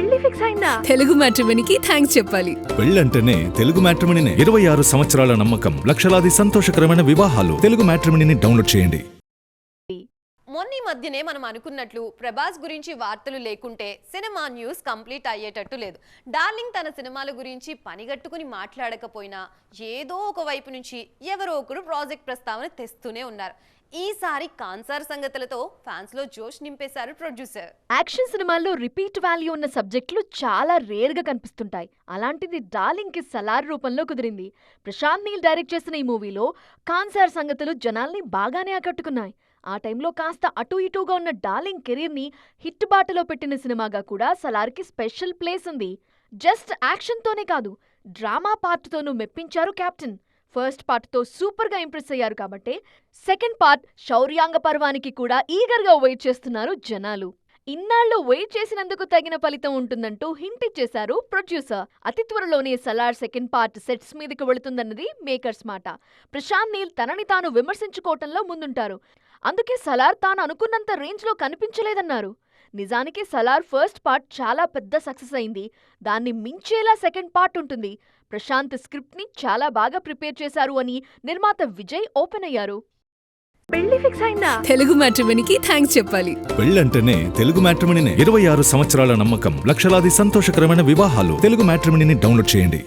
పెళ్లి ఫిక్స్ అయిందా? తెలుగు మ్యాట్రిమోనీకి థ్యాంక్స్ చెప్పాలి. పెళ్ళంటేనే తెలుగు మ్యాట్రిమోనీనే. 26 సంవత్సరాల నమ్మకం, లక్షలాది సంతోషకరమైన వివాహాలు. తెలుగు మ్యాట్రిమోనీని డౌన్లోడ్ చేయండి. మొన్న మధ్యనే మనం అనుకున్నట్లు ప్రభాస్ గురించి వార్తలు లేకుంటే సినిమా న్యూస్ కంప్లీట్ అయ్యేటట్టు లేదు. డార్లింగ్ తన సినిమాల గురించి పనిగట్టుకుని మాట్లాడకపోయినా ఏదో ఒక వైపు నుంచి ఎవరో ఒకరు ప్రాజెక్ట్ ప్రస్తావన తెస్తూనే ఉన్నారు. ఈసారి కాన్సార్ సంగతులతో ఫ్యాన్స్ లో జోష్ నింపేశారు ప్రొడ్యూసర్. యాక్షన్ సినిమాల్లో రిపీట్ వాల్యూ ఉన్న సబ్జెక్టులు చాలా రేర్ గా కనిపిస్తుంటాయి. అలాంటిది డార్లింగ్ కి సలార్ రూపంలో కుదిరింది. ప్రశాంత్ నీల్ డైరెక్ట్ చేసిన ఈ మూవీలో కాన్సార్ సంగతులు జనాల్ని బాగానే ఆకట్టుకున్నాయి. ఆ టైంలో కాస్త అటూ ఇటూగా ఉన్న డార్లింగ్ కెరీర్ ని హిట్ బాటలో పెట్టిన సినిమాగా కూడా సలార్కి స్పెషల్ ప్లేస్ ఉంది. జస్ట్ యాక్షన్ తోనే కాదు, డ్రామా పార్ట్ తోనూ మెప్పించారు కెప్టెన్. ఫస్ట్ పార్ట్ తో సూపర్ గా ఇంప్రెస్ అయ్యారు కాబట్టి సెకండ్ పార్ట్ శౌర్యాంగ పర్వానికి కూడా ఈగర్ గా వెయిట్ చేస్తున్నారు జనాలు. ఇన్నాళ్లు వెయిట్ చేసినందుకు తగిన ఫలితం ఉంటుందంటూ హింట్ ఇచ్చేశారు ప్రొడ్యూసర్. అతి త్వరలోనే సలార్ సెకండ్ పార్ట్ సెట్స్ మీదకి వెళుతుందన్నది మేకర్స్ మాట. ప్రశాంత్ నీల్ తనని తాను విమర్శించుకోవటంలో ముందుంటారు. అందుకే సలార్ తాను అనుకున్నంత రేంజ్ లో కనిపించలేదన్నారు. నిజానికి సలార్ ఫస్ట్ పార్ట్ చాలా పెద్ద సక్సెస్ అయింది. దాన్ని మించేలా సెకండ్ పార్ట్ ఉంటుంది. ప్రశాంత్ స్క్రిప్ట్ ని చాలా బాగా ప్రిపేర్ చేశారు అని నిర్మాత విజయ్ ఓపెన్ అయ్యారు. పెళ్లి ఫిక్స్ అయిందా? తెలుగు మ్యాట్రిమోనీకి థ్యాంక్స్ చెప్పాలి. పెళ్ళంటేనే తెలుగు మ్యాట్రిమోనీనే. 26 సంవత్సరాల నమ్మకం, లక్షలాది సంతోషకరమైన వివాహాలు. తెలుగు మ్యాట్రిమోనీని డౌన్లోడ్ చేయండి.